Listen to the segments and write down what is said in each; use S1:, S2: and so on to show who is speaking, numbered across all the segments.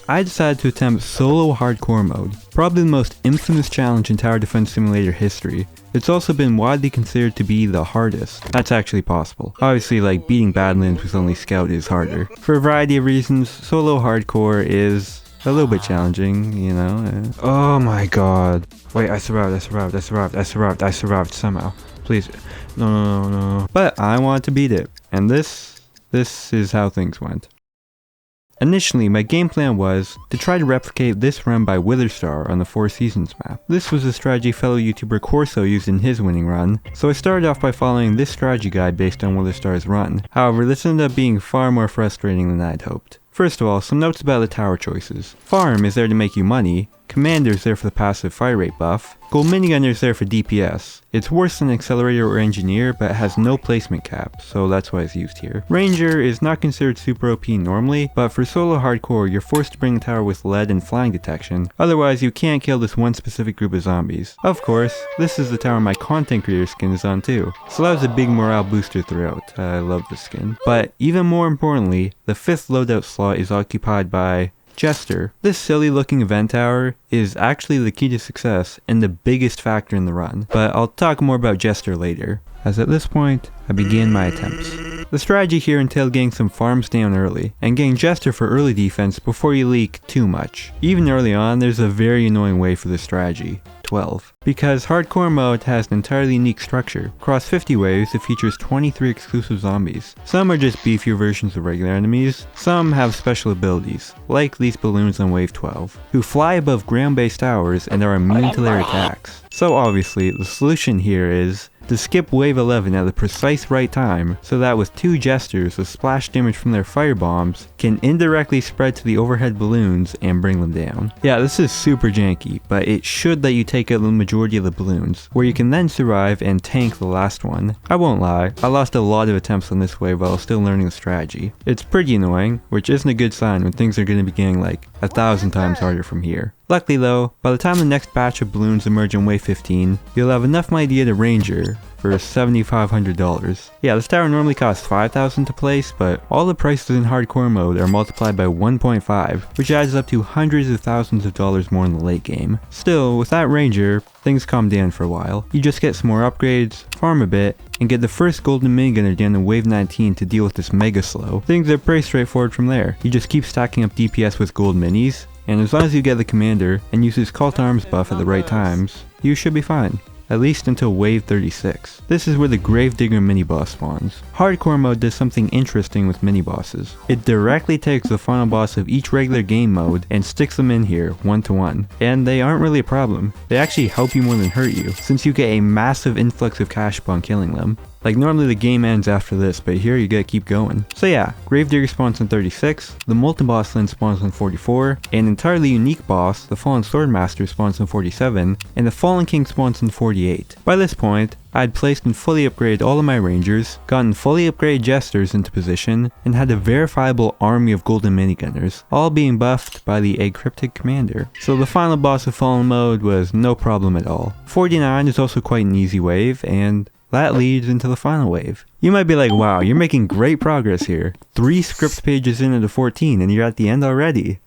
S1: I decided to attempt solo hardcore mode, probably the most infamous challenge in Tower Defense Simulator history. It's also been widely considered to be the hardest. That's actually possible. Obviously, like, beating Badlands with only Scout is harder. For a variety of reasons, solo hardcore is a little bit challenging, you know. Oh my god. Wait, I survived somehow. Please. No. But I want to beat it. And this is how things went. Initially, my game plan was to try to replicate this run by Witherstar on the Four Seasons map. This was a strategy fellow YouTuber Corso used in his winning run, so I started off by following this strategy guide based on Witherstar's run. However, this ended up being far more frustrating than I'd hoped. First of all, some notes about the tower choices. Farm is there to make you money, Commander is there for the passive fire rate buff, Gold Minigunner is there for DPS. It's worse than Accelerator or Engineer, but it has no placement cap, so that's why it's used here. Ranger is not considered super OP normally, but for solo hardcore you're forced to bring the tower with lead and flying detection, otherwise you can't kill this one specific group of zombies. Of course, this is the tower my content creator skin is on too, so that was a big morale booster throughout. I love this skin. But even more importantly, the 5th loadout slot is occupied by Jester. This silly looking event tower is actually the key to success and the biggest factor in the run, but I'll talk more about Jester later, as at this point, I begin my attempts. The strategy here entailed getting some farms down early, and getting Jester for early defense before you leak too much. Even early on, there's a very annoying way for this strategy. 12. Because hardcore mode has an entirely unique structure. Across 50 waves, it features 23 exclusive zombies. Some are just beefier versions of regular enemies, some have special abilities, like these balloons on wave 12, who fly above ground-based towers and are immune to their attacks. So obviously, the solution here is to skip wave 11 at the precise right time, so that with 2 Jesters, the splash damage from their firebombs can indirectly spread to the overhead balloons and bring them down. Yeah, this is super janky, but it should let you take out the majority of the balloons, where you can then survive and tank the last one. I won't lie, I lost a lot of attempts on this wave while still learning the strategy. It's pretty annoying, which isn't a good sign when things are going to be getting like 1,000 times harder from here. Luckily though, by the time the next batch of balloons emerge on wave 15, you'll have enough money to get a Ranger for $7,500. Yeah, this tower normally costs $5,000 to place, but all the prices in hardcore mode are multiplied by 1.5, which adds up to hundreds of thousands of dollars more in the late game. Still, with that Ranger, things calm down for a while. You just get some more upgrades, farm a bit, and get the first golden minigunner down to wave 19 to deal with this mega slow. Things are pretty straightforward from there. You just keep stacking up DPS with gold minis, and as long as you get the commander and use his call to arms buff at the right times, you should be fine. At least until wave 36. This is where the Gravedigger mini-boss spawns. Hardcore mode does something interesting with mini-bosses. It directly takes the final boss of each regular game mode and sticks them in here, one to one. And they aren't really a problem. They actually help you more than hurt you, since you get a massive influx of cash upon killing them. Like normally the game ends after this, but here you gotta keep going. So yeah, Gravedigger spawns on 36, the Molten Boss then spawns on 44, an entirely unique boss, the Fallen Swordmaster spawns on 47, and the Fallen King spawns on 48. By this point, I had placed and fully upgraded all of my Rangers, gotten fully upgraded Jesters into position, and had a verifiable army of golden minigunners, all being buffed by the Eggrypted commander. So the final boss of Fallen mode was no problem at all. 49 is also quite an easy wave, and that leads into the final wave. You might be like, wow, you're making great progress here. 3 script pages into 14 and you're at the end already.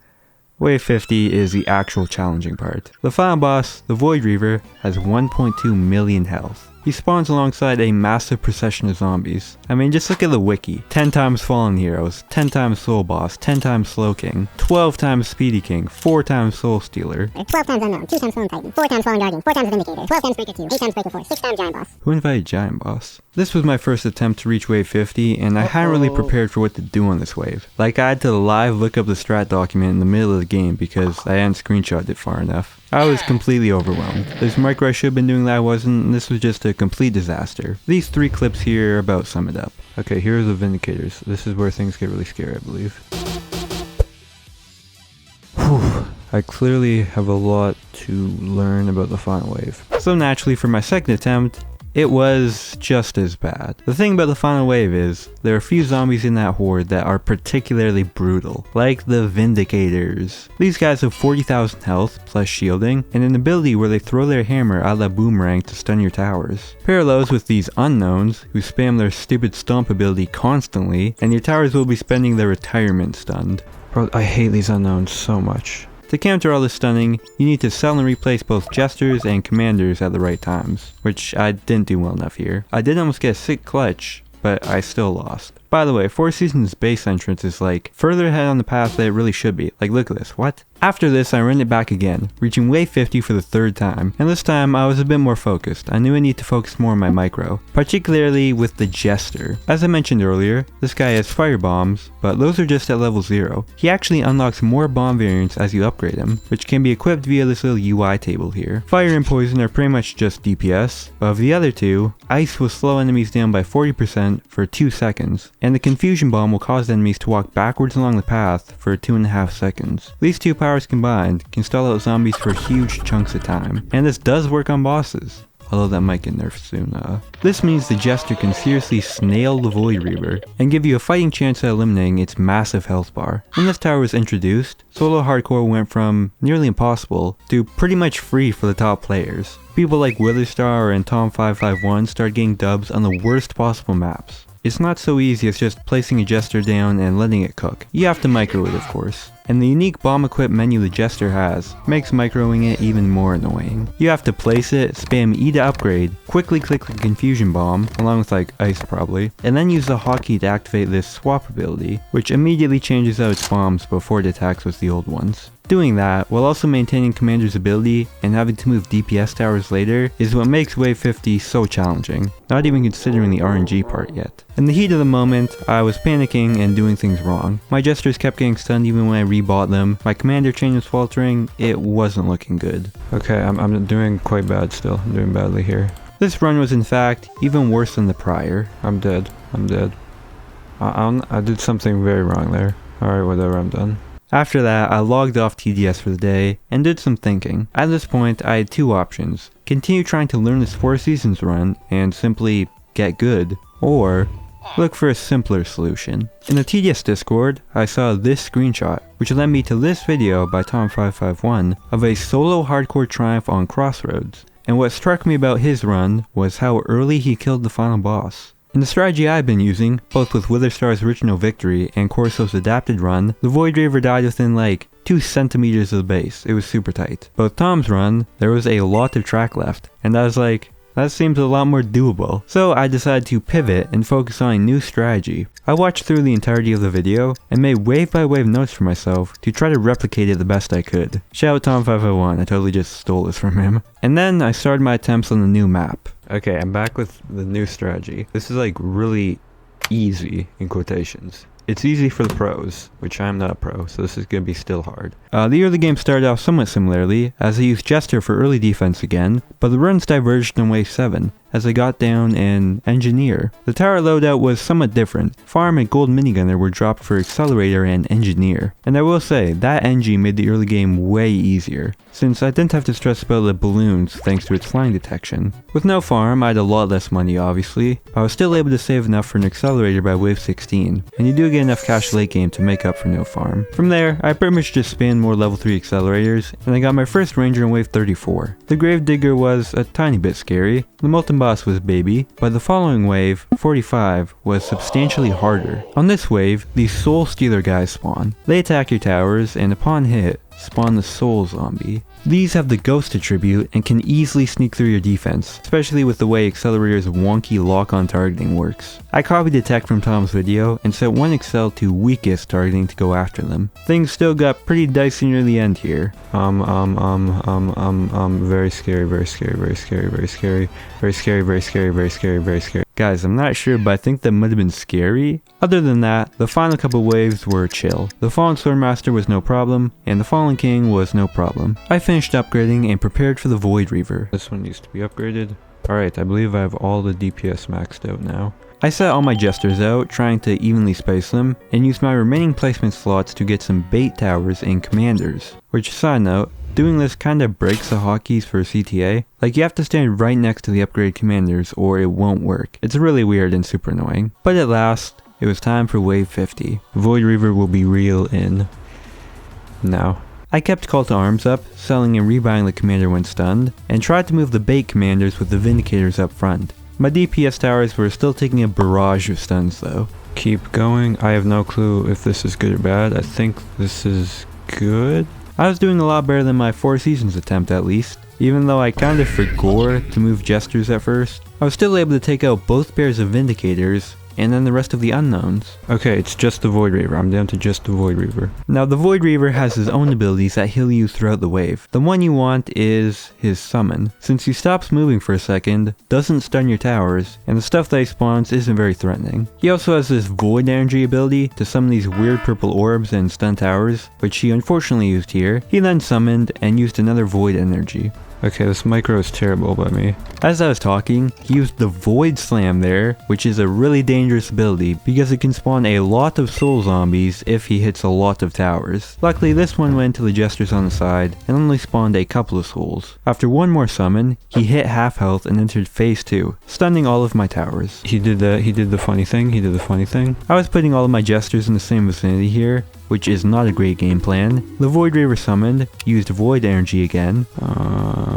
S1: Wave 50 is the actual challenging part. The final boss, the Void Reaver, has 1.2 million health. He spawns alongside a massive procession of zombies. I mean, just look at the wiki. 10 times Fallen Heroes, 10 times Soul Boss, 10 times Slow King, 12 times Speedy King, 4 times Soul Stealer,
S2: 12 times Unknown, 2 times Fallen Titan, 4 times Fallen Guardian, 4 times Vindicator, 12 times Breaker 2, 8 times Breaker 4, 6 times Giant Boss.
S1: Who invited Giant Boss? This was my first attempt to reach wave 50, and I hadn't really prepared for what to do on this wave. Like, I had to live look up the strat document in the middle of the game because I hadn't screenshotted it far enough. I was completely overwhelmed. There's a micro I should have been doing that I wasn't, and this was just a complete disaster. These 3 clips here about sum it up. Okay, here's the Vindicators. This is where things get really scary, I believe. Whew. I clearly have a lot to learn about the final wave. So naturally, for my second attempt, it was just as bad. The thing about the final wave is, there are a few zombies in that horde that are particularly brutal, like the Vindicators. These guys have 40,000 health, plus shielding, and an ability where they throw their hammer a la Boomerang to stun your towers. Parallels with these unknowns, who spam their stupid stomp ability constantly, and your towers will be spending their retirement stunned. Bro, I hate these unknowns so much. To counter all this stunning, you need to sell and replace both Jesters and Commanders at the right times, which I didn't do well enough here. I did almost get a sick clutch, but I still lost. By the way, Four Seasons base entrance is like further ahead on the path than it really should be. Like, look at this, what? After this, I ran it back again, reaching wave 50 for the third time, and this time I was a bit more focused. I knew I need to focus more on my micro, particularly with the Jester. As I mentioned earlier, this guy has fire bombs, but those are just at level 0. He actually unlocks more bomb variants as you upgrade him, which can be equipped via this little UI table here. Fire and poison are pretty much just DPS. Of the other two, ice will slow enemies down by 40% for 2 seconds, and the confusion bomb will cause enemies to walk backwards along the path for 2.5 seconds. These two powers combined can stall out zombies for huge chunks of time, and this does work on bosses, although that might get nerfed soon. This means the Jester can seriously snail the Void Reaver and give you a fighting chance at eliminating its massive health bar. When this tower was introduced, solo hardcore went from nearly impossible to pretty much free for the top players. People like Witherstar and Tom551 started getting dubs on the worst possible maps. It's not so easy as just placing a Jester down and letting it cook. You have to micro it, of course. And the unique bomb equip menu the Jester has makes microing it even more annoying. You have to place it, spam E to upgrade, quickly click the confusion bomb, along with like ice probably, and then use the hotkey to activate this swap ability, which immediately changes out its bombs before it attacks with the old ones. Doing that, while also maintaining Commander's ability and having to move DPS towers later, is what makes wave 50 so challenging, not even considering the RNG part yet. In the heat of the moment, I was panicking and doing things wrong. My Jesters kept getting stunned even when I rebought them, my Commander chain was faltering, it wasn't looking good. Okay, I'm doing quite bad still, I'm doing badly here. This run was in fact even worse than the prior. I'm dead. I did something very wrong there. Alright, whatever, I'm done. After that, I logged off TDS for the day and did some thinking. At this point, I had two options. Continue trying to learn this 4 seasons run and simply get good, or look for a simpler solution. In the TDS Discord, I saw this screenshot, which led me to this video by Tom551 of a solo hardcore triumph on Crossroads. And what struck me about his run was how early he killed the final boss. In the strategy I've been using, both with Witherstar's original victory and Corso's adapted run, the Void Reaver died within like 2 centimeters of the base. It was super tight. But with Tom's run, there was a lot of track left, and I was like, that seems a lot more doable. So I decided to pivot and focus on a new strategy. I watched through the entirety of the video and made wave by wave notes for myself to try to replicate it the best I could. Shout out Tom501, I totally just stole this from him. And then I started my attempts on the new map. Okay, I'm back with the new strategy. This is like really easy in quotations. It's easy for the pros, which I'm not a pro, so this is going to be still hard. The early game started off somewhat similarly, as I used Jester for early defense again, but the runs diverged in wave 7, as I got down an Engineer. The tower loadout was somewhat different. Farm and Gold Minigunner were dropped for Accelerator and Engineer, and I will say, that Engie made the early game way easier, since I didn't have to stress about the balloons thanks to its flying detection. With no farm, I had a lot less money obviously, but I was still able to save enough for an Accelerator by wave 16, and you do get enough cash late game to make up for no farm. From there, I pretty much just spammed more level 3 Accelerators, and I got my first Ranger in wave 34. The Gravedigger was a tiny bit scary, the Molten Boss was baby, but the following wave, 45, was substantially harder. On this wave, these Soul Stealer guys spawn. They attack your towers, and upon hit, spawn the Soul Zombie. These have the Ghost attribute and can easily sneak through your defense, especially with the way Accelerator's wonky lock-on targeting works. I copied the tech from Tom's video and set one Excel to weakest targeting to go after them. Things still got pretty dicey near the end here. Very scary, very scary, very scary, very scary, very scary, very scary, very scary, very scary. Guys, I'm not sure, but I think that might have been scary. Other than that, the final couple waves were chill. The Fallen Swordmaster was no problem, and the Fallen King was no problem. I finished upgrading and prepared for the Void Reaver. This one needs to be upgraded. Alright, I believe I have all the DPS maxed out now. I set all my Jesters out, trying to evenly space them, and used my remaining placement slots to get some bait towers and commanders. Which, side note, doing this kinda breaks the hotkeys for CTA. Like, you have to stand right next to the upgrade commanders or it won't work. It's really weird and super annoying. But at last, it was time for wave 50. Void Reaver will be real in now. I kept Call to Arms up, selling and rebuying the commander when stunned, and tried to move the bait commanders with the Vindicators up front. My DPS towers were still taking a barrage of stuns though. keep going. I have no clue if this is good or bad. I think this is good. I was doing a lot better than my 4 seasons attempt at least. Even though I kinda forgot to move Jesters at first, I was still able to take out both pairs of Vindicators, and then the rest of the unknowns. Okay, it's just the Void Reaver. I'm down to just the Void Reaver. Now the Void Reaver has his own abilities that heal you throughout the wave. The one you want is his summon. Since he stops moving for a second, doesn't stun your towers, and the stuff that he spawns isn't very threatening. He also has this Void Energy ability to summon these weird purple orbs and stun towers, which he unfortunately used here. He then summoned and used another Void Energy. Okay, this micro is terrible by me. As I was talking, he used the Void Slam there, which is a really dangerous ability because it can spawn a lot of soul zombies if he hits a lot of towers. Luckily this one went to the Jesters on the side and only spawned a couple of souls. After one more summon, he hit half health and entered phase 2, stunning all of my towers. He did the funny thing. I was putting all of my Jesters in the same vicinity here, which is not a great game plan. The Void Reaver summoned, used Void Energy again.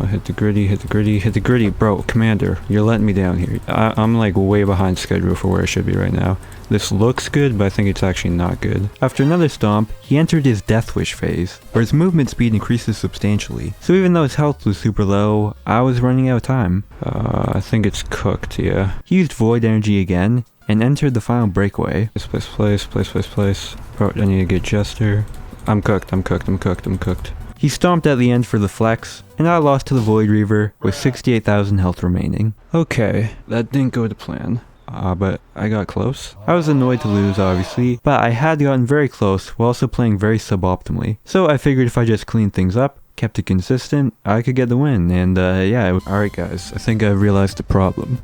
S1: Hit the gritty. Bro, Commander, you're letting me down here. I'm like way behind schedule for where I should be right now. This looks good, but I think it's actually not good. After another stomp, he entered his Death Wish phase, where his movement speed increases substantially. So even though his health was super low, I was running out of time. I think it's cooked, yeah. He used Void Energy again, and entered the final breakaway. Place. Bro, I need to get Jester. I'm cooked. He stomped at the end for the flex, and I lost to the Void Reaver with 68,000 health remaining. Okay, that didn't go to plan. But I got close. I was annoyed to lose, obviously, but I had gotten very close while also playing very suboptimally. So I figured if I just cleaned things up, kept it consistent, I could get the win, and yeah. Alright guys, I think I realized the problem.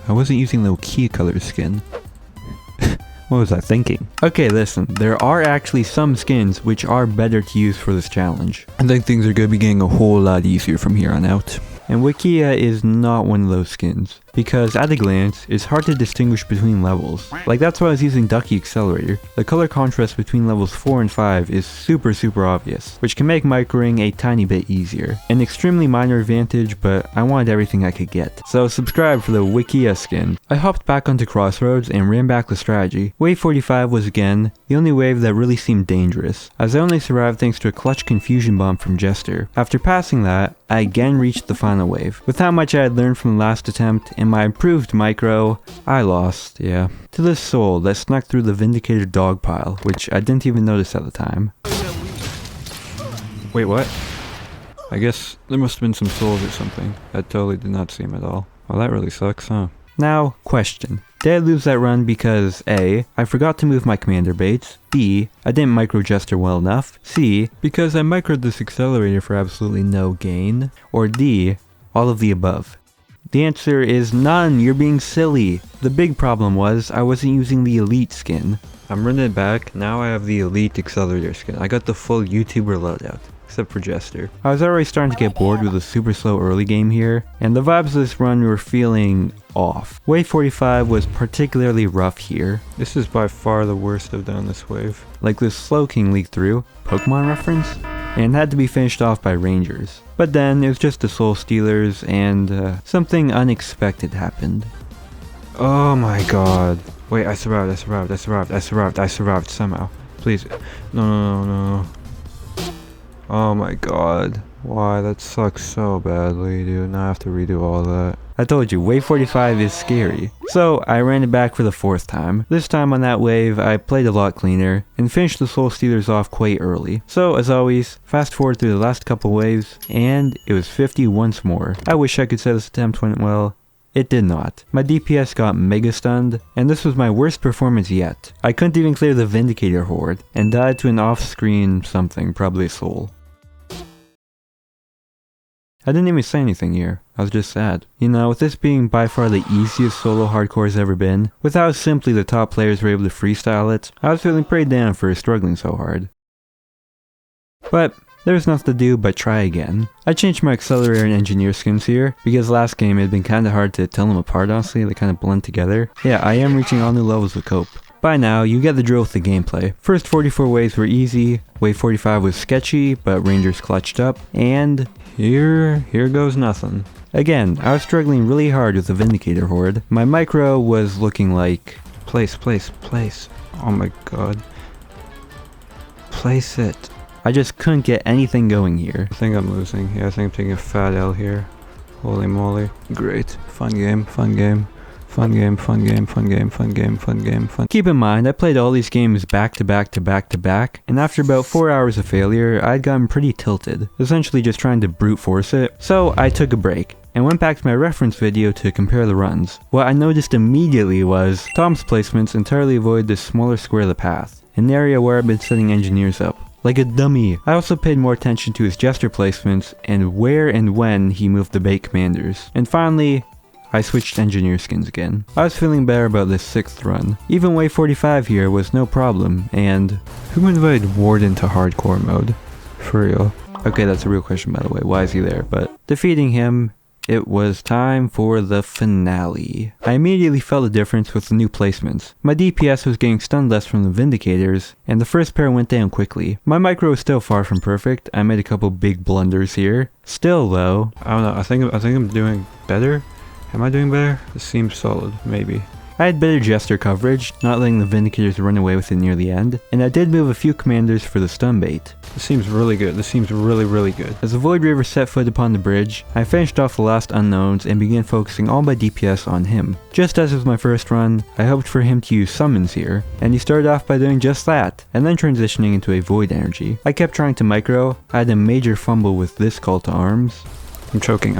S1: I wasn't using the Wikiacolors skin. What was I thinking? Okay, listen, there are actually some skins which are better to use for this challenge. I think things are going to be getting a whole lot easier from here on out. And Wikia is not one of those skins, because at a glance, it's hard to distinguish between levels. Like that's why I was using Ducky Accelerator. The color contrast between levels 4 and 5 is super obvious, which can make microing a tiny bit easier. An extremely minor advantage, but I wanted everything I could get. So subscribe for the Wikia skin. I hopped back onto Crossroads and ran back the strategy. Wave 45 was again the only wave that really seemed dangerous, as I only survived thanks to a clutch confusion bomb from Jester. After passing that, I again reached the final wave. With how much I had learned from the last attempt and my improved micro, I lost, yeah. To this soul that snuck through the Vindicator dog pile, which I didn't even notice at the time. Wait, what? I guess there must have been some souls or something. That totally did not seem at all. Well, that really sucks, huh? Now, question. Did I lose that run because A, I forgot to move my commander baits, B, I didn't micro Jester well enough, C, because I microed this accelerator for absolutely no gain, or D, all of the above? The answer is none, you're being silly. The big problem was I wasn't using the Elite skin. I'm running it back, now I have the Elite Accelerator skin. I got the full YouTuber loadout. Except for Jester. I was already starting to get bored with a super slow early game here, and the vibes of this run were feeling off. Wave 45 was particularly rough here. This is by far the worst I've done this wave. Like this Slow King leaked through, Pokemon reference, and had to be finished off by Rangers. But then it was just the Soul Stealers, and something unexpected happened. Oh my god. Wait, I survived somehow. Please. No. Oh my god. Why? That sucks so badly, dude. Now I have to redo all that. I told you, wave 45 is scary. So, I ran it back for the 4th time. This time on that wave, I played a lot cleaner, and finished the Soul Stealers off quite early. So, as always, fast forward through the last couple waves, and it was 50 once more. I wish I could say this attempt went well. It did not. My DPS got mega stunned, and this was my worst performance yet. I couldn't even clear the Vindicator horde, and died to an off-screen something, probably a soul. I didn't even say anything here, I was just sad. You know, with this being by far the easiest solo hardcore's ever been, with how simply the top players were able to freestyle it, I was feeling pretty down for struggling so hard. But there was nothing to do but try again. I changed my Accelerator and Engineer skins here, because last game it had been kinda hard to tell them apart honestly, they kinda blend together. Yeah, I am reaching all new levels of cope. By now, you get the drill with the gameplay. First 44 waves were easy, wave 45 was sketchy, but Rangers clutched up, and here goes nothing. Again, I was struggling really hard with the Vindicator horde. My micro was looking like Place. Oh my god. Place it. I just couldn't get anything going here. I think I'm losing. Yeah, I think I'm taking a fat L here. Holy moly. Great. Fun game. Keep in mind, I played all these games back to back, and after about 4 hours of failure, I'd gotten pretty tilted, essentially just trying to brute force it. So I took a break, and went back to my reference video to compare the runs. What I noticed immediately was Tom's placements entirely avoid this smaller square of the path, an area where I've been setting engineers up. Like a dummy. I also paid more attention to his Jester placements and where and when he moved the bait commanders. And finally, I switched engineer skins again. I was feeling better about this 6th run. Even wave 45 here was no problem, and who invited Warden to hardcore mode? For real. Okay, that's a real question by the way, why is he there? But defeating him, it was time for the finale. I immediately felt the difference with the new placements. My DPS was getting stunned less from the Vindicators, and the first pair went down quickly. My micro is still far from perfect. I made a couple big blunders here. Still though, I don't know, I think I'm doing better? Am I doing better? This seems solid, maybe. I had better Jester coverage, not letting the Vindicators run away with it near the end, and I did move a few commanders for the stun bait. This seems really good. This seems really good. As the Void Reaver set foot upon the bridge, I finished off the last unknowns and began focusing all my DPS on him. Just as with my first run, I hoped for him to use summons here, and he started off by doing just that, and then transitioning into a Void Energy. I kept trying to micro. I had a major fumble with this call to arms. I'm choking.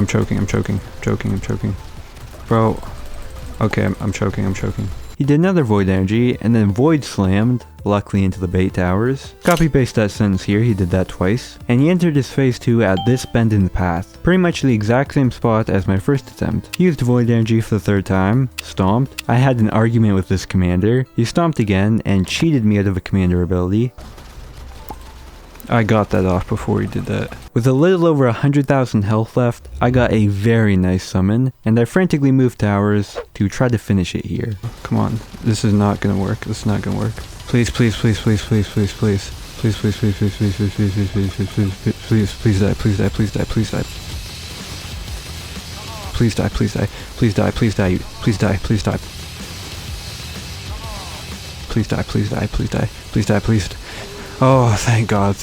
S1: Bro. Okay, I'm choking. He did another Void Energy, and then Void Slammed, luckily into the bait towers. Copy paste that sentence here, he did that twice. And he entered his phase 2 at this bend in the path. Pretty much the exact same spot as my first attempt. He used Void Energy for the 3rd time, stomped. I had an argument with this commander. He stomped again, and cheated me out of a commander ability. I got that off before he did that. With a little over 100,000 health left, I got a very nice summon, and I frantically moved towers to try to finish it here. Come on, this is not gonna work. Please die. Oh, thank God.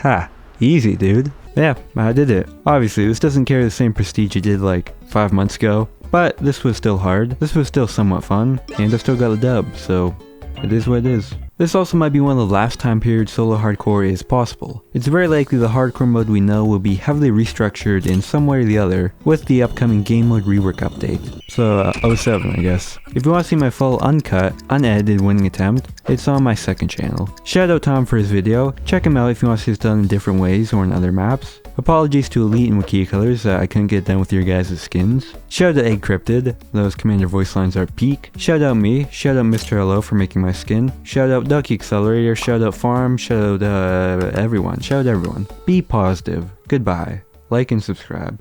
S1: Ha, easy dude. Yeah, I did it. Obviously, this doesn't carry the same prestige it did like 5 months ago, but this was still hard. This was still somewhat fun, and I still got the dub, so it is what it is. This also might be one of the last time period solo hardcore is possible. It's very likely the hardcore mode we know will be heavily restructured in some way or the other with the upcoming game mode rework update. So 07 I guess. If you want to see my full uncut, unedited winning attempt, it's on my 2nd channel. Shout out Tom for his video, check him out if you want to see it done in different ways or in other maps. Apologies to Elite and Wikiacolors that I couldn't get done with your guys' skins. Shout out Eggrypted, those commander voice lines are peak. Shout out me, shout out Mr. Hello for making my skin. Shout out Accelerator, shout out Farm, shout out everyone. Be positive. Goodbye. Like and subscribe.